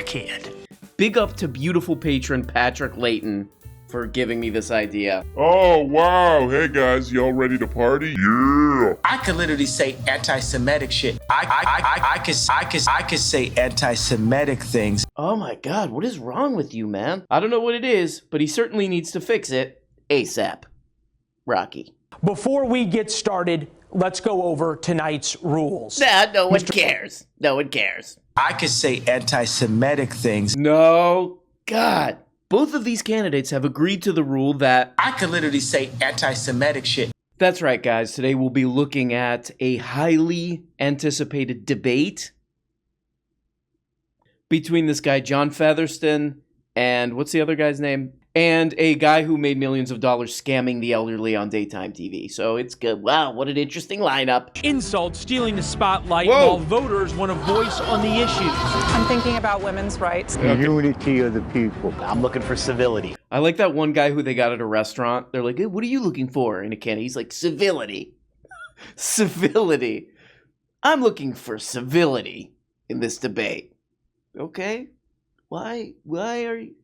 crackhead. Big up to beautiful patron Patrick Layton for giving me this idea. Oh, wow. Hey, guys, y'all ready to party? Yeah. I could literally say anti-Semitic shit. I could say anti-Semitic things. Oh my God, what is wrong with you, man? I don't know what it is, but he certainly needs to fix it ASAP. Rocky. Before we get started, let's go over tonight's rules. Nah, no one cares. No one cares. I could say anti-Semitic things. No. God. Both of these candidates have agreed to the rule that I could literally say anti-Semitic shit. That's right, guys. Today we'll be looking at a highly anticipated debate between this guy, John Featherston, and what's the other guy's name? And a guy who made millions of dollars scamming the elderly on daytime TV. So it's good. Wow, what an interesting lineup. Insult stealing the spotlight Whoa. while voters want a voice on the issues. I'm thinking about women's rights. The unity of the people. I'm looking for civility. I like that one guy who they got at a restaurant. They're like, hey, what are you looking for in a candidate? He's like, civility. Civility. I'm looking for civility in this debate. Okay. Why are you...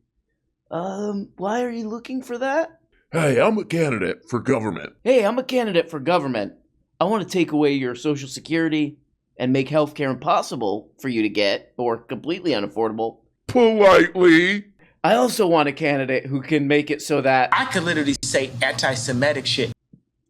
why are you looking for that? Hey, I'm a candidate for government. Hey, I'm a candidate for government. I want to take away your Social Security and make healthcare impossible for you to get, or completely unaffordable. Politely. I also want a candidate who can make it so that... I could literally say anti-Semitic shit.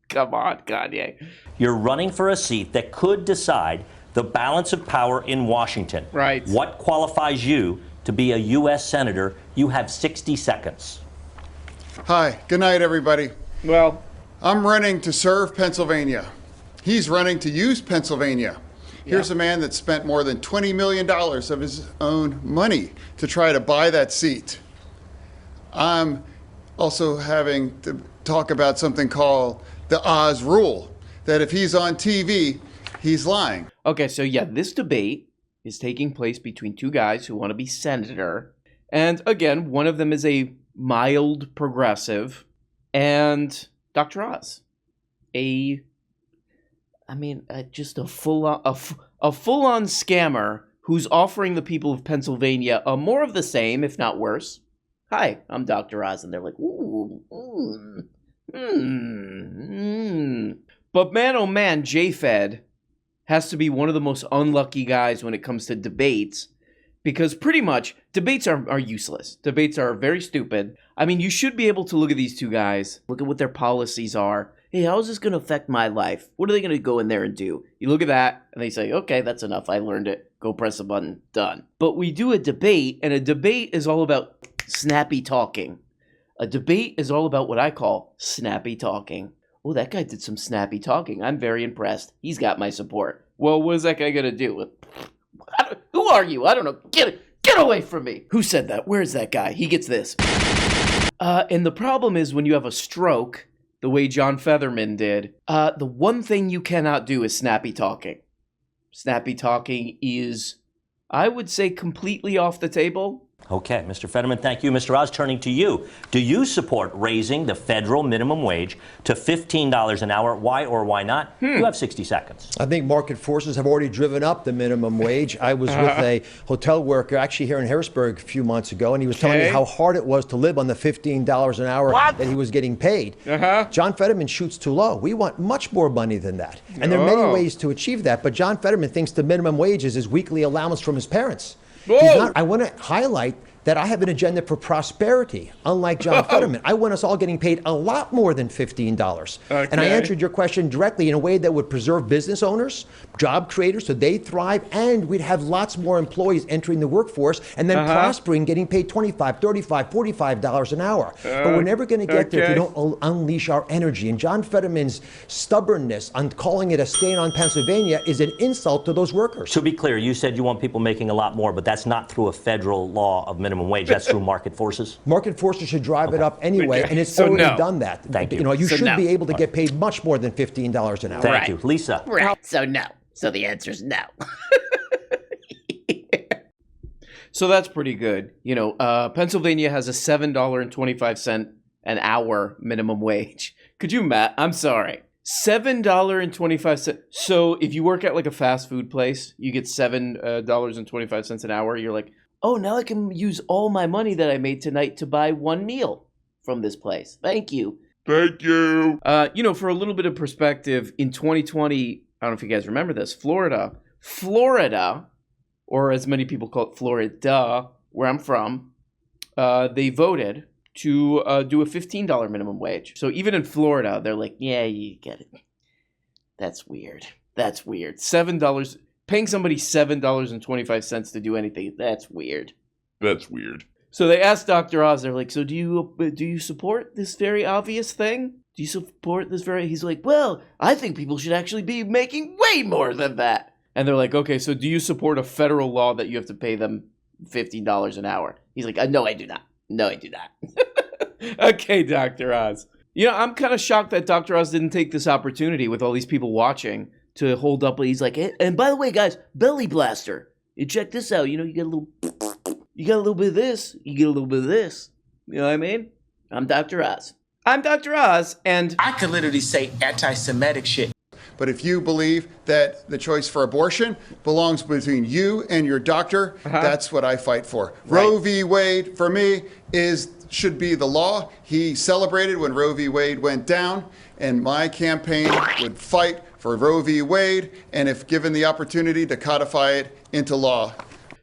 Come on, Kanye. You're running for a seat that could decide the balance of power in Washington. Right. What qualifies you to be a U.S. Senator? You have 60 seconds. Hi, good night, everybody. Well... I'm running to serve Pennsylvania. He's running to use Pennsylvania. Here's a man that spent more than $20 million of his own money to try to buy that seat. I'm also having to talk about something called the Oz rule, that if he's on TV, he's lying. Okay, so yeah, this debate is taking place between two guys who want to be senator. And again, one of them is a mild progressive, and Dr. Oz, just a full-on scammer who's offering the people of Pennsylvania more of the same, if not worse. Hi, I'm Dr. Oz, and they're like, ooh, But man, oh man, J-Fed has to be one of the most unlucky guys when it comes to debates, because pretty much debates are useless. Debates are very stupid. I mean, you should be able to look at these two guys, look at what their policies are. Hey, how is this going to affect my life? What are they going to go in there and do? You look at that, and they say, okay, that's enough. I learned it. Go press a button. Done. But we do a debate, and a debate is all about snappy talking. A debate is all about what I call snappy talking. Oh, that guy did some snappy talking. I'm very impressed. He's got my support. Well, what is that guy going to do? Who are you? I don't know. Get away from me. Who said that? Where's that guy? He gets this. And the problem is when you have a stroke, the way John Fetterman did, the one thing you cannot do is snappy talking. Snappy talking is, I would say, completely off the table. Okay, Mr. Fetterman, thank you. Mr. Oz, turning to you. Do you support raising the federal minimum wage to $15 an hour? Why or why not? You have 60 seconds. I think market forces have already driven up the minimum wage. I was with a hotel worker actually here in Harrisburg a few months ago, and he was telling me how hard it was to live on the $15 an hour that he was getting paid. John Fetterman shoots too low. We want much more money than that. And there are many ways to achieve that, but John Fetterman thinks the minimum wage is his weekly allowance from his parents. I want to highlight that I have an agenda for prosperity, unlike John Fetterman. I want us all getting paid a lot more than $15. And I answered your question directly in a way that would preserve business owners, job creators, so they thrive, and we'd have lots more employees entering the workforce and then prospering, getting paid $25, $35, $45 an hour. But we're never going to get there if we don't unleash our energy. And John Fetterman's stubbornness on calling it a stain on Pennsylvania is an insult to those workers. To be clear, you said you want people making a lot more, but that's not through a federal law of minimum wage. That's through market forces. Market forces should drive it up anyway, and it's already done that. Thank you. You know, you should be able to get paid much more than $15 an hour. Thank you. Lisa. Right. So no. So the answer is no. So that's pretty good. You know, Pennsylvania has a $7.25 an hour minimum wage. Could you, Matt? I'm sorry. $7.25. So if you work at like a fast food place, you get $7.25 an hour. You're like, oh, now I can use all my money that I made tonight to buy one meal from this place. Thank you. Thank you. For a little bit of perspective, in 2020, I don't know if you guys remember this, Florida, or as many people call it, Florida, where I'm from, they voted to do a $15 minimum wage. So even in Florida, they're like, yeah, you get it. That's weird. $7, paying somebody $7.25 to do anything, that's weird. That's weird. So they asked Dr. Oz, they're like, so do you support this very obvious thing? Do you support this He's like, well, I think people should actually be making way more than that. And they're like, okay, so do you support a federal law that you have to pay them $15 an hour? He's like, no, I do not. No, I do not. Okay, Dr. Oz. I'm kind of shocked that Dr. Oz didn't take this opportunity with all these people watching to hold up. He's like, hey, and by the way, guys, belly blaster. You check this out. You get a little bit of this. You get a little bit of this. You know what I mean? I'm Dr. Oz. And I could literally say anti-Semitic shit. But if you believe that the choice for abortion belongs between you and your doctor, that's what I fight for. Right. Roe v. Wade, for me, should be the law. He celebrated when Roe v. Wade went down, and my campaign would fight for Roe v. Wade, and if given the opportunity, to codify it into law.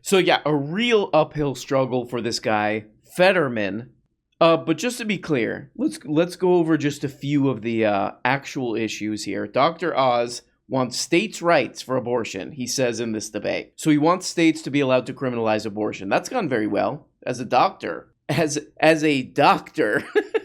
So yeah, a real uphill struggle for this guy, Fetterman. But just to be clear, let's go over just a few of the actual issues here. Dr. Oz wants states' rights for abortion, he says in this debate. So he wants states to be allowed to criminalize abortion. That's gone very well. As a doctor,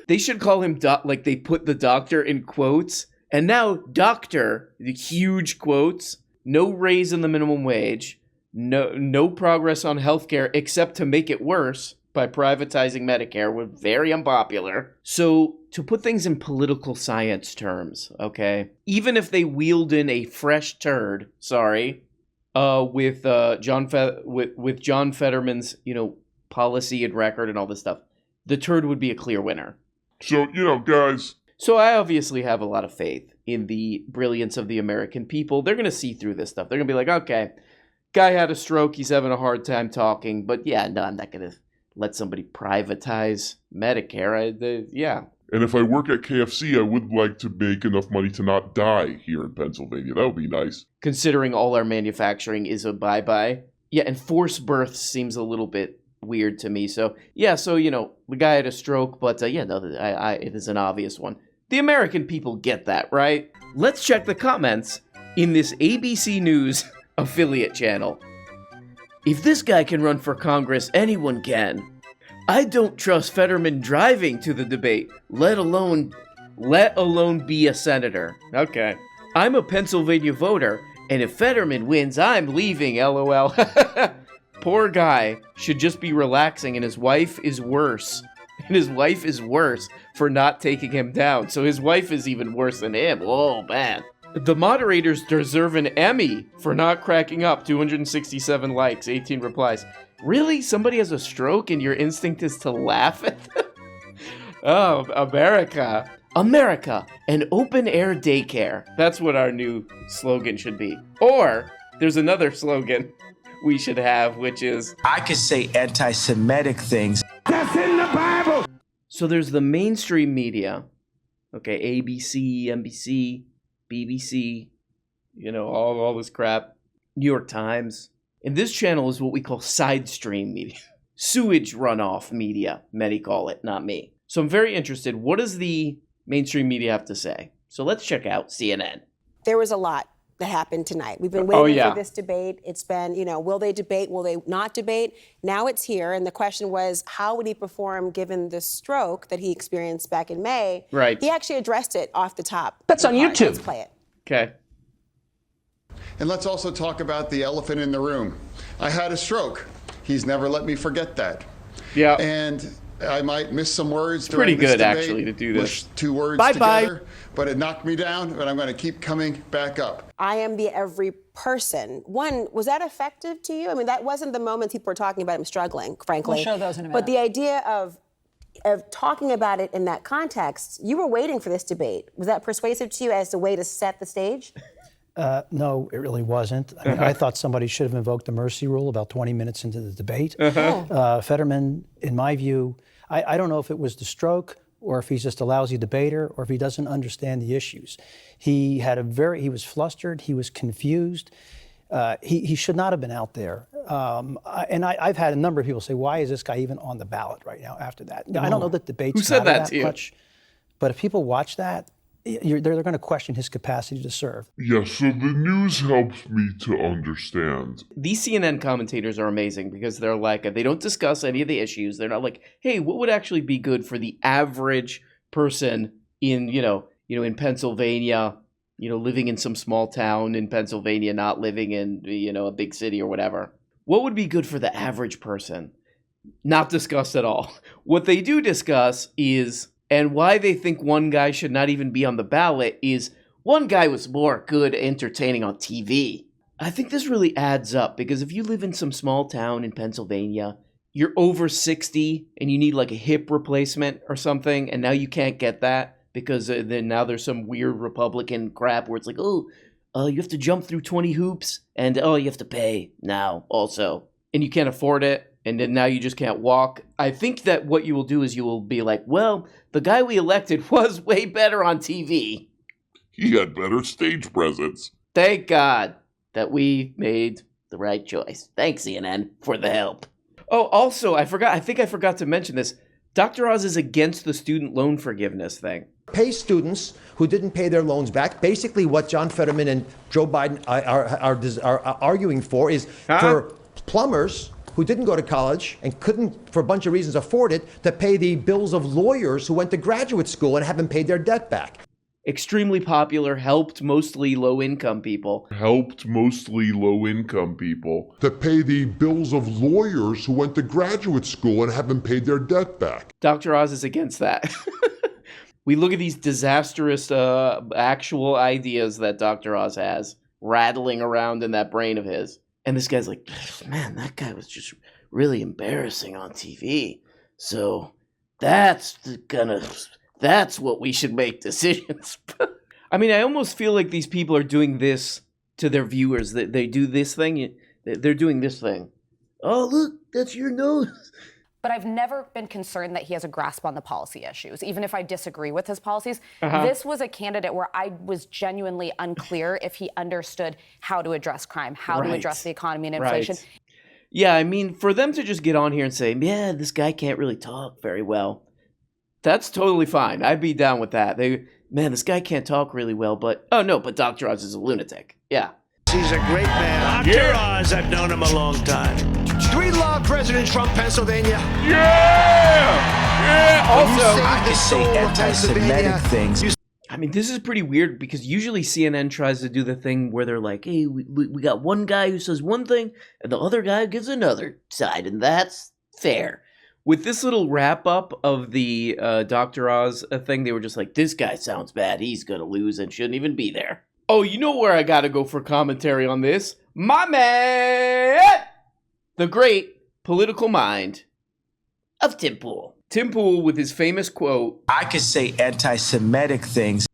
they should call him like they put the doctor in quotes. And now doctor, the huge quotes, no raise in the minimum wage, no progress on healthcare except to make it worse by privatizing Medicare. We're very unpopular. So to put things in political science terms, okay, even if they wheeled in a fresh turd, with John Fetterman's, policy and record and all this stuff, the turd would be a clear winner. So, guys. So I obviously have a lot of faith in the brilliance of the American people. They're going to see through this stuff. They're going to be like, okay, guy had a stroke. He's having a hard time talking. But yeah, no, I'm not going to let somebody privatize Medicare. Yeah. And if I work at KFC, I would like to make enough money to not die here in Pennsylvania. That would be nice. Considering all our manufacturing is a bye-bye. Yeah, and forced births seems a little bit weird to me. So, yeah, the guy had a stroke, but it is an obvious one. The American people get that, right? Let's check the comments in this ABC News affiliate channel. If this guy can run for Congress, anyone can. I don't trust Fetterman driving to the debate, let alone be a senator. Okay. I'm a Pennsylvania voter, and if Fetterman wins, I'm leaving, LOL. Poor guy should just be relaxing, and his wife is worse. For not taking him down. So his wife is even worse than him. Oh, man. The moderators deserve an Emmy for not cracking up. 267 likes, 18 replies. Really? Somebody has a stroke and your instinct is to laugh at them? Oh, America. America, an open-air daycare. That's what our new slogan should be. Or, there's another slogan we should have, which is, I could say anti-Semitic things. That's in the Bible. So there's the mainstream media. Okay, ABC, NBC, BBC, all this crap. New York Times. And this channel is what we call side stream media. Sewage runoff media, many call it, not me. So I'm very interested. What does the mainstream media have to say? So let's check out CNN. There was a lot that happened tonight. We've been waiting for this debate. It's been, will they debate? Will they not debate? Now it's here. And the question was, how would he perform given the stroke that he experienced back in May? Right. He actually addressed it off the top. That's on YouTube. Let's play it. Okay. And let's also talk about the elephant in the room. I had a stroke. He's never let me forget that. Yeah. And I might miss some words. It's pretty good, debate, actually, to do this. Push two words Bye-bye. together, but it knocked me down, but I'm going to keep coming back up. I am the every person. One, was that effective to you? I mean, that wasn't the moment people were talking about him struggling, frankly. We'll show those in a minute. But the idea of talking about it in that context, you were waiting for this debate. Was that persuasive to you as a way to set the stage? No, it really wasn't. I mean, I thought somebody should have invoked the mercy rule about 20 minutes into the debate. Fetterman, in my view, I don't know if it was the stroke or if he's just a lousy debater or if he doesn't understand the issues. He was flustered, he was confused. He should not have been out there. And I've had a number of people say, why is this guy even on the ballot right now after that? I don't know that debates Who said matter that to you? much, but if people watch that, they're going to question his capacity to serve. Yeah, so the news helps me to understand. These CNN commentators are amazing because they're like, they don't discuss any of the issues. They're not like, hey, what would actually be good for the average person in, in Pennsylvania, living in some small town in Pennsylvania, not living in, a big city or whatever. What would be good for the average person? Not discussed at all. What they do discuss is, and why they think one guy should not even be on the ballot is, one guy was more good entertaining on TV. I think this really adds up because if you live in some small town in Pennsylvania, you're over 60 and you need like a hip replacement or something, and now you can't get that because then now there's some weird Republican crap where it's like, you have to jump through 20 hoops and you have to pay now also, and you can't afford it. And then now you just can't walk. I think that what you will do is you will be like, well, the guy we elected was way better on TV. He had better stage presence. Thank God that we made the right choice. Thanks, CNN, for the help. Oh, also, I think I forgot to mention this. Dr. Oz is against the student loan forgiveness thing. Pay students who didn't pay their loans back. Basically, what John Fetterman and Joe Biden are arguing for is for plumbers who didn't go to college and couldn't, for a bunch of reasons, afford it, to pay the bills of lawyers who went to graduate school and haven't paid their debt back. Extremely popular, helped mostly low-income people. To pay the bills of lawyers who went to graduate school and haven't paid their debt back. Dr. Oz is against that. We look at these disastrous actual ideas that Dr. Oz has rattling around in that brain of his. And this guy's like, man, that guy was just really embarrassing on TV. So that's what we should make decisions. I mean, I almost feel like these people are doing this to their viewers. That they do this thing. They're doing this thing. Oh, look, that's your nose. But I've never been concerned that he has a grasp on the policy issues, even if I disagree with his policies. This was a candidate where I was genuinely unclear if he understood how to address crime, how to address the economy and inflation. Right. Yeah, I mean, for them to just get on here and say, yeah, this guy can't really talk very well, that's totally fine. I'd be down with that. This guy can't talk really well, but Dr. Oz is a lunatic. Yeah. He's a great man. Dr. Oz, I've known him a long time. Do we love President Trump, Pennsylvania? Yeah! Also, I could say anti-Semitic things. I mean, this is pretty weird because usually CNN tries to do the thing where they're like, hey, we got one guy who says one thing and the other guy gives another side, and that's fair. With this little wrap-up of the Dr. Oz thing, they were just like, this guy sounds bad. He's going to lose and shouldn't even be there. Oh, you know where I got to go for commentary on this? My man! The great political mind of Tim Pool. Tim Pool with his famous quote. I could say anti-Semitic things.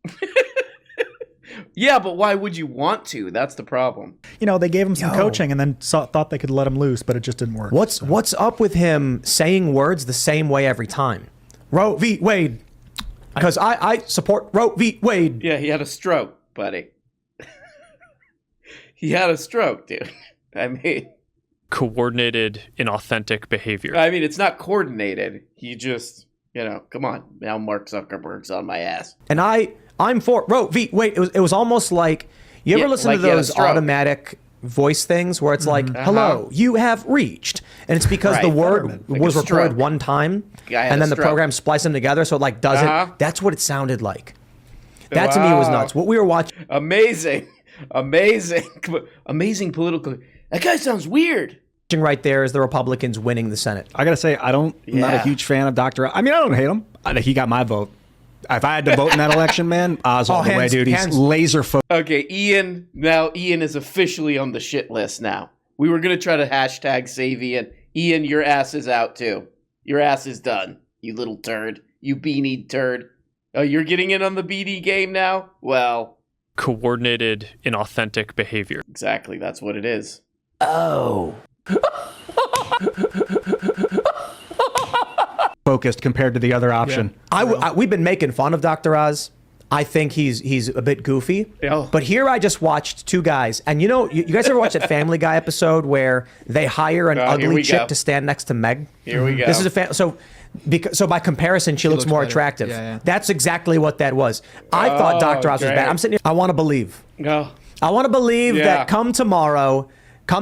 Yeah, but why would you want to? That's the problem. They gave him some coaching and then thought they could let him loose, but it just didn't work. What's up with him saying words the same way every time? Roe v. Wade. Because I support Roe v. Wade. Yeah, he had a stroke, buddy. He had a stroke, dude. I mean... Coordinated, inauthentic behavior. I mean, it's not coordinated. He just, come on. Now Mark Zuckerberg's on my ass. And I'm for Roe v. Wade. It was almost like, you ever listen to those automatic voice things where it's like, hello, you have reached. And it's because the word was recorded one time, and then the program spliced them together, so it does it. That's what it sounded like. That to me was nuts. What we were watching. Amazing political. That guy sounds weird. Right there is the Republicans winning the Senate. I gotta say, I'm not a huge fan of Dr. I mean, I don't hate him. He got my vote. If I had to vote in that election, man, Oz all the way, dude. He's laser focused. Okay, Ian. Now Ian is officially on the shit list now. We were gonna try to hashtag save Ian. Ian, your ass is out too. Your ass is done. You little turd. You beanie turd. Oh, you're getting in on the BD game now? Well, Coordinated, inauthentic behavior. Exactly, that's what it is. Oh. Focused compared to the other option. Yeah. We've been making fun of Dr. Oz. I think he's a bit goofy. Yeah. But here I just watched two guys. And you know, you guys ever watch that Family Guy episode where they hire an ugly chick to stand next to Meg? Here we go. This is so by comparison, she looks more better. attractive. Yeah. That's exactly what that was. I thought Dr. Oz was bad. I'm sitting here, I want to believe. Go. I want to believe that come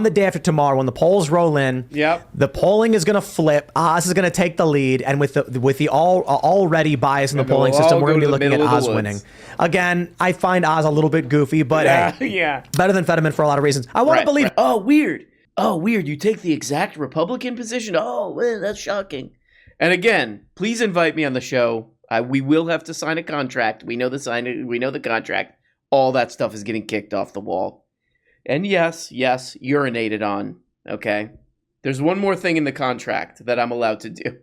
the day after tomorrow, when the polls roll in, the polling is going to flip. Oz is going to take the lead, and with the already bias in the polling system, we're going to be looking at Oz winning. Again, I find Oz a little bit goofy, but hey, better than Fetterman for a lot of reasons. I want to believe. Oh, weird. Oh, weird. You take the exact Republican position. Oh, well, that's shocking. And again, please invite me on the show. We will have to sign a contract. We know the contract. All that stuff is getting kicked off the wall. And yes, urinated on, okay? There's one more thing in the contract that I'm allowed to do.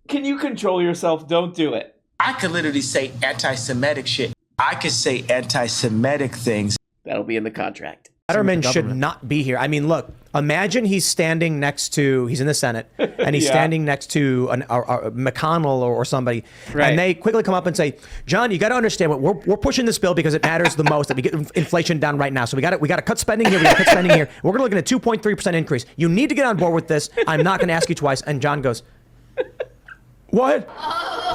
Can you control yourself? Don't do it. I could literally say anti-Semitic shit. I could say anti-Semitic things. That'll be in the contract. Fetterman should not be here. I mean, look, imagine he's in the Senate, and he's standing next to McConnell or somebody, and they quickly come up and say, John, you got to understand what we're pushing this bill because it matters the most that we get inflation down right now. So we got to cut spending here, we got to cut spending here. We're going to look at a 2.3% increase. You need to get on board with this. I'm not going to ask you twice. And John goes, what?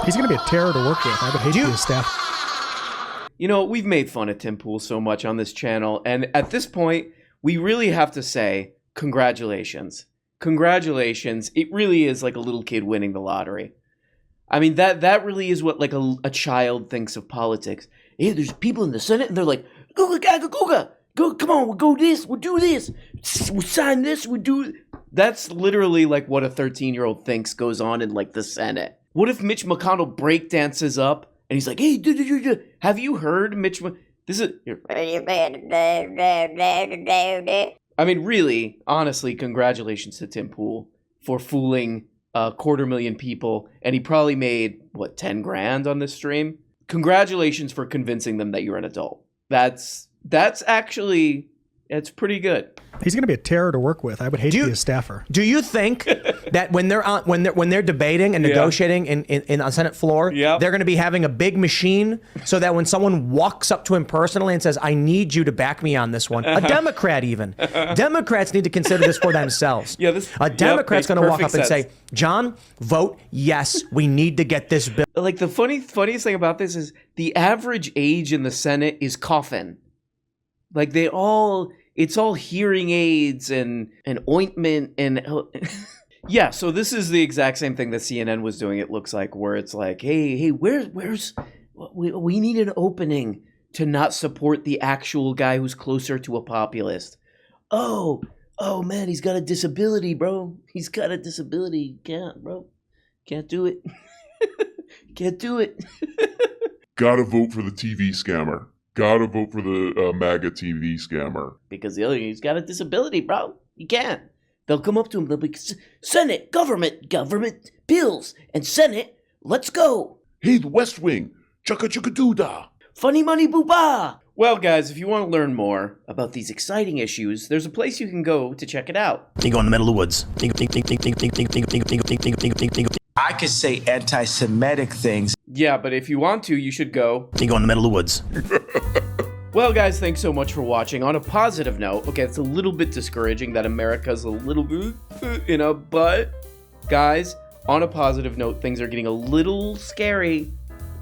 He's going to be a terror to work with. I would hate to be his staff. You know, we've made fun of Tim Pool so much on this channel, and at this point, we really have to say congratulations. Congratulations. It really is like a little kid winning the lottery. I mean, that really is what like a child thinks of politics. Hey, there's people in the Senate, and they're like, go, come on, we'll go this, we'll do this, we'll sign this, we'll do... That's literally like what a 13-year-old thinks goes on in like the Senate. What if Mitch McConnell breakdances up? And he's like, hey, have you heard Mitch? This is. I mean, really, honestly, congratulations to Tim Pool for fooling 250,000 people. And he probably made, what, 10 grand on this stream? Congratulations for convincing them that you're an adult. That's actually, it's pretty good. He's going to be a terror to work with. I would hate to be a staffer. Do you think that when they're debating and negotiating in on Senate floor, they're going to be having a big machine so that when someone walks up to him personally and says, "I need you to back me on this one," a Democrat even, Democrats need to consider this for themselves. A Democrat's going to walk up and say, "John, vote yes. We need to get this bill." Like the funniest thing about this is the average age in the Senate is coffin. Like it's all hearing aids and ointment and yeah. So this is the exact same thing that CNN was doing. It looks like where it's like, hey, where's we need an opening to not support the actual guy who's closer to a populist. Oh man, he's got a disability, bro. He's got a disability. Can't do it. Can't do it. Gotta vote for the TV scammer. Gotta vote for the MAGA TV scammer. Because the other he's got a disability, bro. You can't. They'll come up to him. They'll be, Senate, government, bills, and Senate, let's go. Hey, the West Wing, chugga chugga doodah. Funny money boo-bah. Well, guys, if you want to learn more about these exciting issues, there's a place you can go to check it out. You go in the middle of the woods. I could say anti-Semitic things. Yeah, but if you want to, you should go. You go in the middle of the woods. Well, guys, thanks so much for watching. On a positive note, okay, it's a little bit discouraging that America's a little bit, but, guys, on a positive note, things are getting a little scary.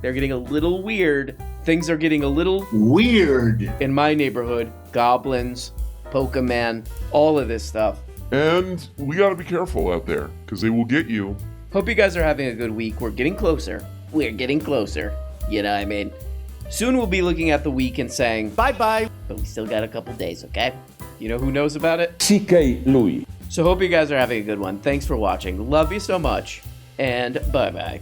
They're getting a little weird. Things are getting a little weird in my neighborhood. Goblins, Pokemon, all of this stuff. And we gotta be careful out there, because they will get you. Hope you guys are having a good week. We're getting closer. We're getting closer. You know what I mean? Soon we'll be looking at the week and saying bye-bye. But we still got a couple days, okay? You know who knows about it? CK Louis. So hope you guys are having a good one. Thanks for watching. Love you so much. And bye-bye.